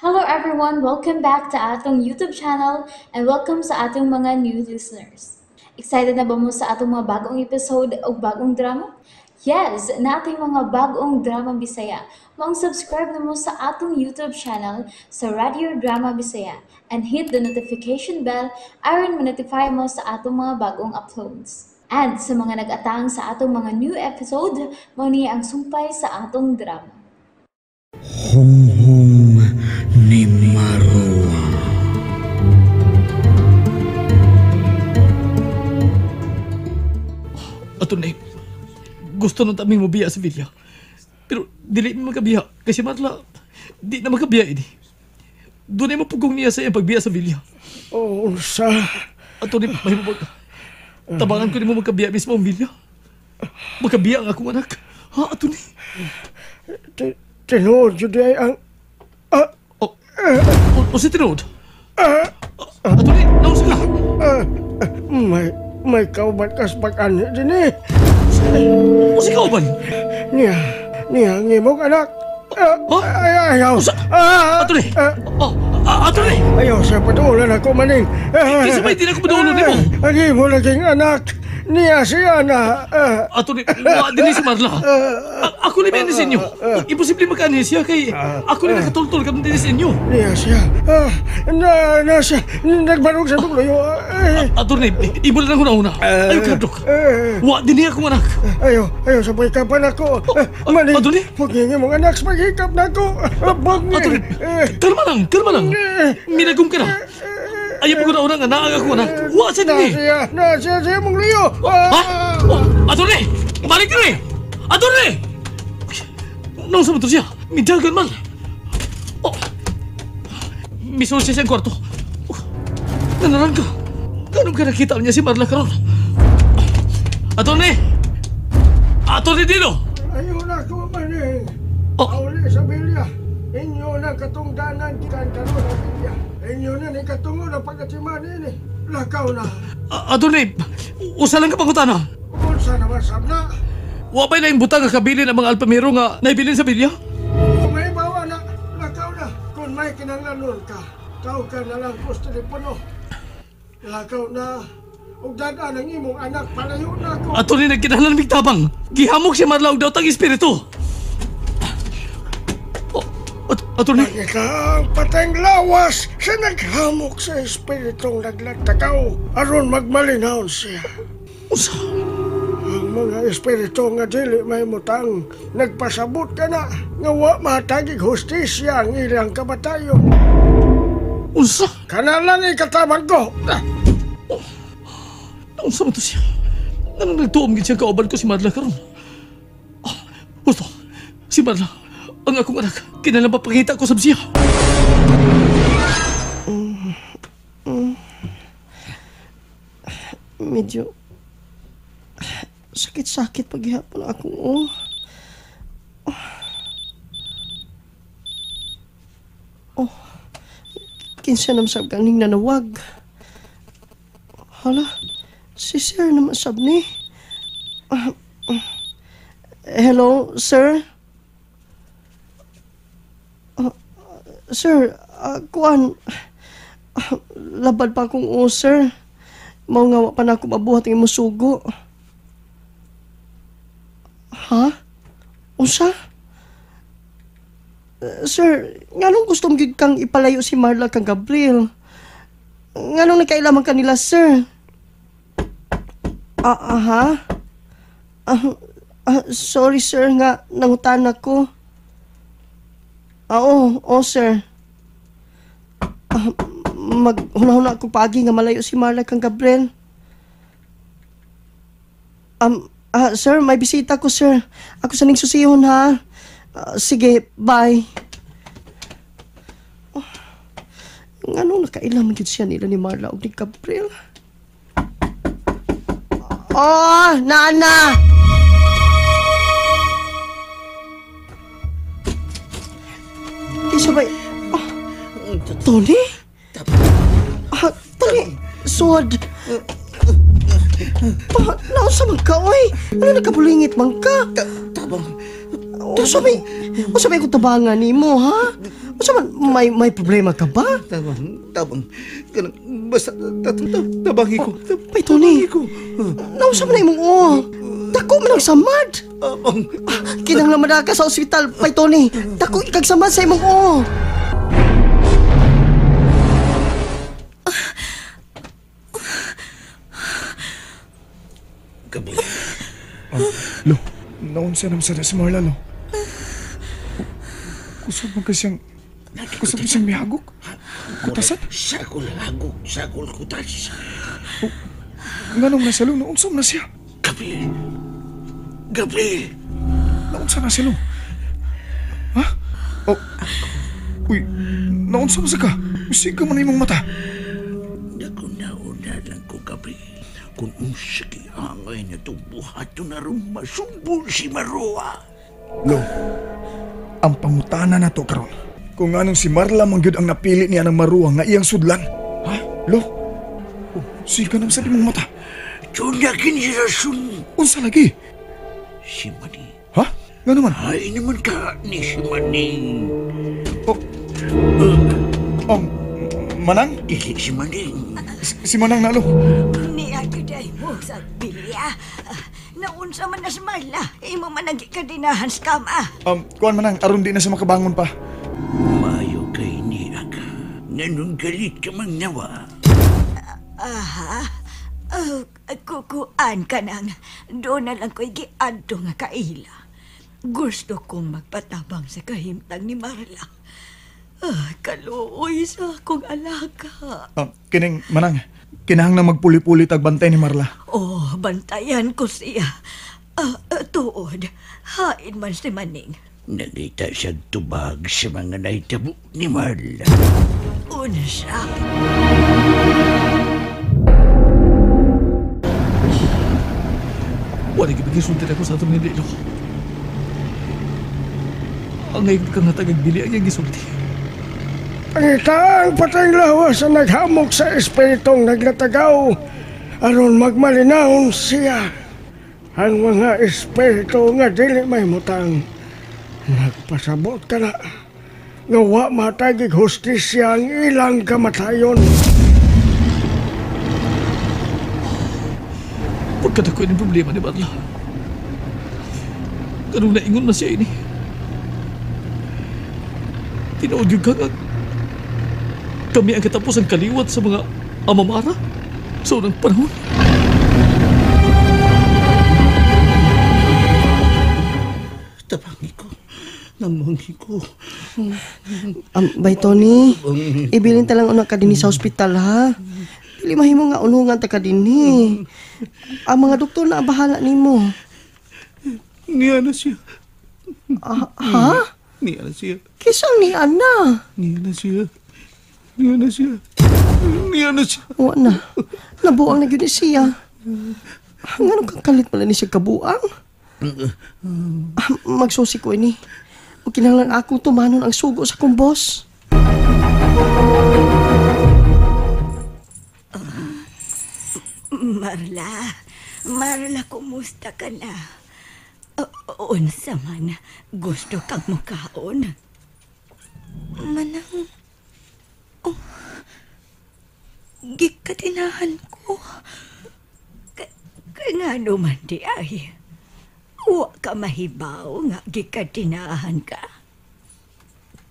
Hello everyone! Welcome back to atong YouTube channel and welcome sa atong mga new listeners. Excited na ba mo sa atong mga bagong episode o bagong drama? Yes, na ating mga bagong drama Bisaya. Mag-subscribe na mo sa atong YouTube channel sa Radio Drama Bisaya and hit the notification bell aron ma-notify mo sa atong mga bagong uploads. And sa mga nag-atang sa atong mga new episode, mao ni ang sumpay sa atong drama. Hunghong ni Marwa. Ato na gusto nung taming mabiya sa Villa. Pero dili mo makabiya kasi Marla, di na makabiya ini. Doon ay mapugong niya sa iyang pagbiya sa Villa. Oh, sa... Ato ni mahimubag. Tabangan ko ni mo magkabiya mismo ang Villa. Magkabiya ang akong anak. Ha, ato ni. Tinood yun ay ang... O si Tinod? Ato ni, nausa ka. May kauban kas pag-ani din eh. O si Kauban? Niya, ngimog anak. Ayaw. Ato ni. Ato ni. Ayaw sa patulan ako maning. Kasi may di na ko padulo ni mo. Agi mo naging anak. Niya siya na. Ato ni, wa din si Marla. Ako ni may sa inyo. Imposible magkaanin siya kay ako ni nakatultol kami din sa inyo. Niya siya. Na siya. Nagbarog sa tuloy. Ato ni, ibol lang ko na una. Ayaw kadok. Wa din niya akong anak. Ayaw sa pagkapan ako. Maning. Ato ni? Paghingi mong anak sa paghikap na ako. Ato ni, kalma lang. Minagong ka na. Ayaw mo ko na una nga naang ako anak. Wa sa din eh. Na siya mong liyo. Ha? Ato ni, balik ka ni. Ato ni. Nang sa motor siya, midagan man. Misol siya siyang kwarto. Nanarang ka. Ganun ka nakita niya si Marla karon. Ato ni Dino. Ayaw na ako maning. Auli sa bilya. Inyo na katungdanan gikan karon sa bilya. Inyo na ni katungo na pagkatiman ini. Lakaw na. Ato ni, usa lang ka pangutana. Unsa naman sabna? Wa ba'y laing butang nga kabilin ang mga alpamero nga naibilin sa bilya? Kung may bawa na, lakaw na. Kung may kinanglanon ka, tawag ka na lang ko sa telepono. Lakaw na. Ug dadaan ang imong anak, palayo na ako. Ato ni nagkinahanglan mig tabang. Gihamok si Marla og daw tang espiritu. Ato ni, Ika ang patayng lawas sa naghamok sa espiritong naglatakaw aron magmalinhaon siya. usa. Ang mga espiritu nga dili may mutang nagpasabot ka na nga wa matagig hustisya ang ilang kamatayon. Unsa? Kanalan ikataman ko. Unsa man to siya? Anong nagtuom gid siya kauban ko si Marla karon? Gusto, si Marla, ang akong anak, kinalang papakita ko sa siya. Medyo sakit-sakit paghihapon ako. Kinsa naman sab kang ning nanawag. Hala, si Sir naman sab ni. Hello, sir? Sir, kuan, labad pa akong sir. Mao nga wa pa na ako mabuhat ng musugo. Ha? Unsa? Sir, nganong gusto mo gid kang ipalayo si Marla kang Gabriel? Nganong nagkailaman kanila, sir? Ha? Sorry, sir, nga nangutan ako. Oo, sir. Maghuna-huna ako pagi nga malayo si Marla kang Gabriel. Sir, may bisita ko, sir. Ako sa ning susihon, ha? Sige, bye. Nganong nakailam gid siya nila ni Marla o ni Gabriel? Nana! Isabay. Tony? Tony, sword. Nausa man ka, oy. Ano nagkabulingit man ka? Tabang. Usa may kutabangan nimo, ha? Usa man may problema ka ba? Tabang. Basta tabangi ko. Pay Tony. Nausa man imong dako man ang samad. Kinahanglan madaka sa ospital, Pay Tony. Dako ikag samad sa imong Gabi. Lo, naunsa naman sana si Marla, lo. Kusog mo kasyang mihagok. Kutasan? Sakol hagok, sakol kutas. Nga nung nasa lo, naunsa mo na siya. Gabi. Gabi. Naunsa na siya, lo. Ha? Oh. Uy, naunsa mo sa ka? Usiga mo na imong mata. Nakunauna lang ko, Gabi. Kung unsaki angay na itong buhato na rin masumbol si Marua. Lo, ang pangutana na to karon. Kung anong si Marla mangyud ang napili niya ng Marua nga iyang sudlan. Ha? Lo? Oh, siga naman sa imong mata. Tunakin si Rasun. Unsa lagi? Si Maning. Ha? Nga naman? Ay naman ka ni si Maning. Oh, Manang? Dili si Maning. Si Manang na, lo. Niya juday mo sa bilya. Naunsa man na sa Marla. Imo man nagikadinahan sa kama. Kuan Manang, aron di na siya makabangon pa. Mayo kay niya ka. Nanong galit ka mang nawa. Kukuan ka nang. Doon na lang ko'y giadto nga kaila. Gusto kong magpatabang sa kahimtang ni Marla. Kaluoy sa akong alaga. Kining, Manang, kinahang na magpuli-puli tagbantay ni Marla. Oh, bantayan ko siya. Tuod, hain man si Maning. Nangita siyang tubag sa mga naitabo ni Marla. Unsa? Wala gibigisuntin ako sa atong nililo. Ang ngayon ka nga tagagbili ang iyang gisulti. Pangita ang patayng lawas sa naghamok sa espiritong naglatagaw aron magmalinahon siya. Ang mga espiritu nga dili may mutang nagpasabot ka na nga wa matagig hustisya ang ilang kamatayon. Pagkat ako yung problema ni Marla. Ganun naingon na siya ini. Tinood yung kagag. Kami ang katapos ang kaliwat sa mga amamara sa unang panahon. Tabangi ko. Namangi ko. Bay Tony, ibilin talang una ka dinhi sa ospital, ha? Dili mahimo nga ulungan ta ka dinhi. Ang mga doktor na bahala nimo. Niya na siya. Ha? Niya na siya. Kisang ni Ana. Niya na siya. Niya na siya. Niya na siya. Wa na. Nabuang na gyud siya. Ngano kang kalit pala ni siya kabuang? Magsusi ko ini. O kinahanglan ako tumanon ang sugo sa kong boss. Marla, kumusta ka na? Unsa man, gusto kang mukaon? Manang, gikatinahan ko. Nga naman di ay. Wa ka mahibaw nga gikatinahan ka.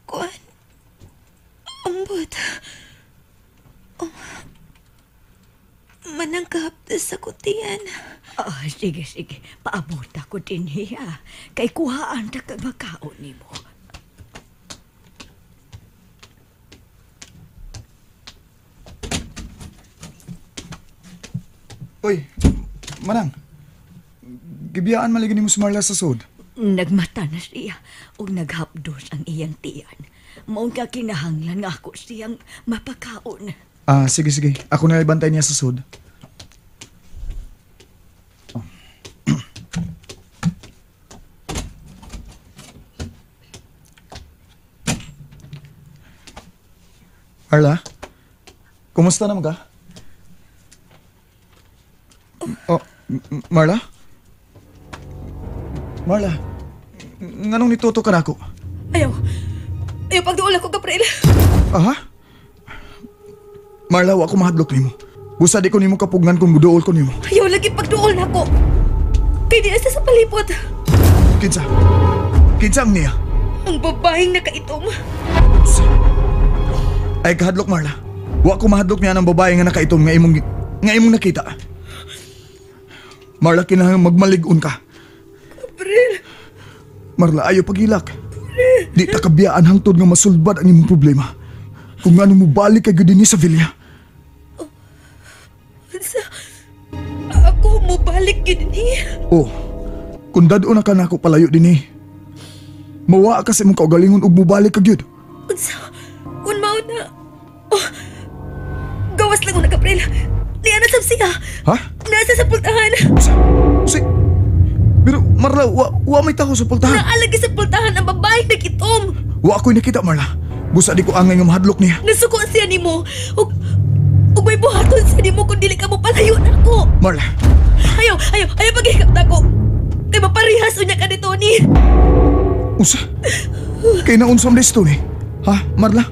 Kuan, ambot. Manang kahapdas sa kutiyan. Sige. Paabot ako din hiya. Kay kuhaan ta kag makaon ni mo. Uy, Manang. Gibiyaan maligi ni mo si Marla sa sod. Nagmata na siya o naghapdos ang iyang tiyan. Maong ka kinahanglan nga ako siyang mapakaon. Sige. Ako na ibantay niya sa sod. Marla? Kumusta naman ka? Marla? Marla? Nganong nituto ka nako? Ayaw. Ayaw pagduol ako, Gabriel. Aha? Marla, wa ko mahadlok nimo. Busa di ko nimo kapugngan kung muduol ko nimo. Ayaw lagi pagduol na ako. Kay di asa sa palipot. Kinsa? Kinsa ang niya? Ang babaeng nakaitom. Ay kahadlok, Marla. Wa ko mahadlok niya ng babae nga nakaitom nga imong nakita. Marla, kinahanglan magmalig-on ka. Gabriel. Marla, ayaw pagilak. Di ta kabiyaan hangtod nga masulbad ang imong problema. Kung ano mo balik kay gudini sa Villa. Ako mo balik yun ni. Oh, kung dado na ka na ako palayo din mawa ka sa imong kaugalingon ug mubalik ka gyud. Unsa? Unmao na. Oh, gawas lang na, Gabriel. Niya na sab siya. Ha? Nasa sa pultahan. Si... Pero Marla, wa may tao sa pultahan. Naalagi sa pultahan ang babaeng nakitom. Wa ako'y nakita, Marla. Busa di ko angay nga mahadlok niya. Nasuko siya ni mo. Ug may buhaton siya ni mo kung dili ka mo palayo na ako. Marla. Ayaw paghikap na ko. Kay maparihas unya ka ni Tony. Unsa? Kay naunsam desto ni. Ha, Marla?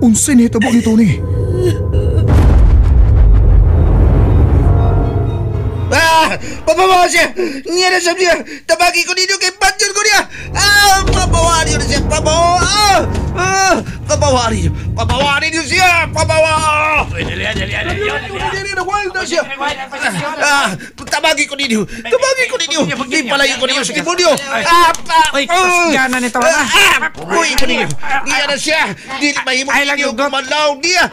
Unsa ni tabo ni Tony? Pabawa siya! Nga na sa niya! Tabagi ko ninyo kay Patyon ko niya! Pabawa niyo na siya! Pabawa niyo! Pabawa niyo siya! Pabawa! Nawal na siya! Tabagi ko ninyo! Tabagi ko ninyo! Ipalayo ko ninyo sa kipunyo! Uy, gana nito na! Uy ko ninyo! Nga na siya! Di mahimong ninyo kumalaw niya!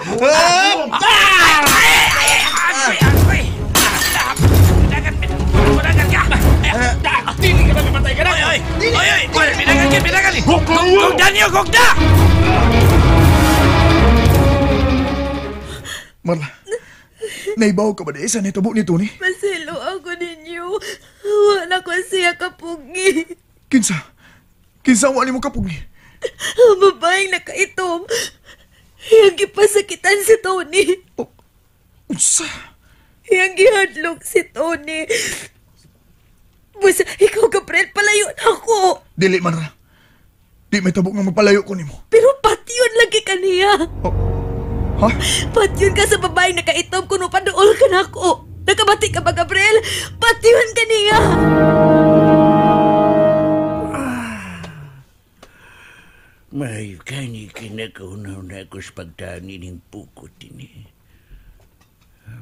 Dili ka ba kapatay ka na? Oy! Binagan ka! Gugda niyo! Gugda! Marla, naibaw ka ba na isa ni tabo ni Tony? Masilo ako ninyo. Wala ko siya kapugi. Kinsa? Kinsa wali mo kapugi? Ang babaeng nakaitom. Yang gipasakitan si Tony. Unsa? Yang gihadlok si Tony. Busa, ikaw, Gabriel, palayo na ako. Dili, Marla. Di may tabok nga magpalayo ko nimo. Pero patyon lagi ka niya. Ha? Patyon ka sa babaeng nakaitom kuno paduol ka na ako. Nakabati ka ba, Gabriel? Patyon ka niya. May kani kinakaunaw na ako sa pagtani ng pukot ini.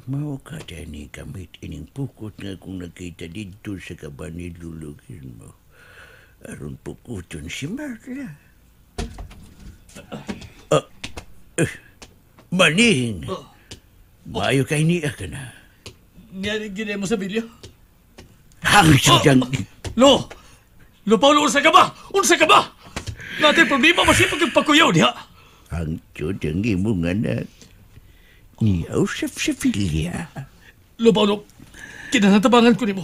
Mao ka ni kamit ining pukot nga kung nakita dito sa kaban lulugin mo. Aron pukuton si Marla. Maning! Mayo kay niya ka na. Gina mo sa video? Hang sidang... Lo, Paulo, unsa ka ba? Unsa ka ba? Natin problema masipag yung pagkuyaw diha. Ang tiyod ang imong anak. Niyaw sa Villa. Lo, Paulo, kinanatabangan ko ni mo.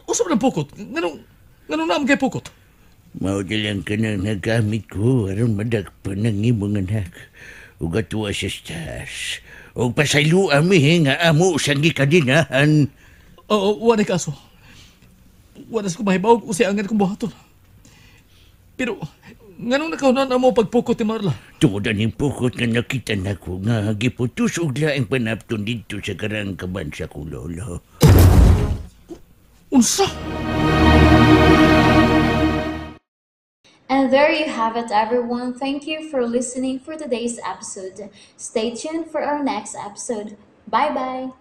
Usap ng pukot. Ganong naman kay pukot? Maudalang ka na nagamit ko aron madagpan ng imong anak. Ug atuwa sa stas. Ug pasaylo ami nga amo sa gikadinahan. Oo, wala kaso. Wala sa kumahibaw kung siya angan kong buhaton. Pero, nganong nakaunan mo pagpukot ni Marla? Tungod ang pukot nga nakita na ko nga giputus og laing panapton dito sa karangkaban sa kulolo. Unsa? And there you have it, everyone. Thank you for listening for today's episode. Stay tuned for our next episode. Bye-bye.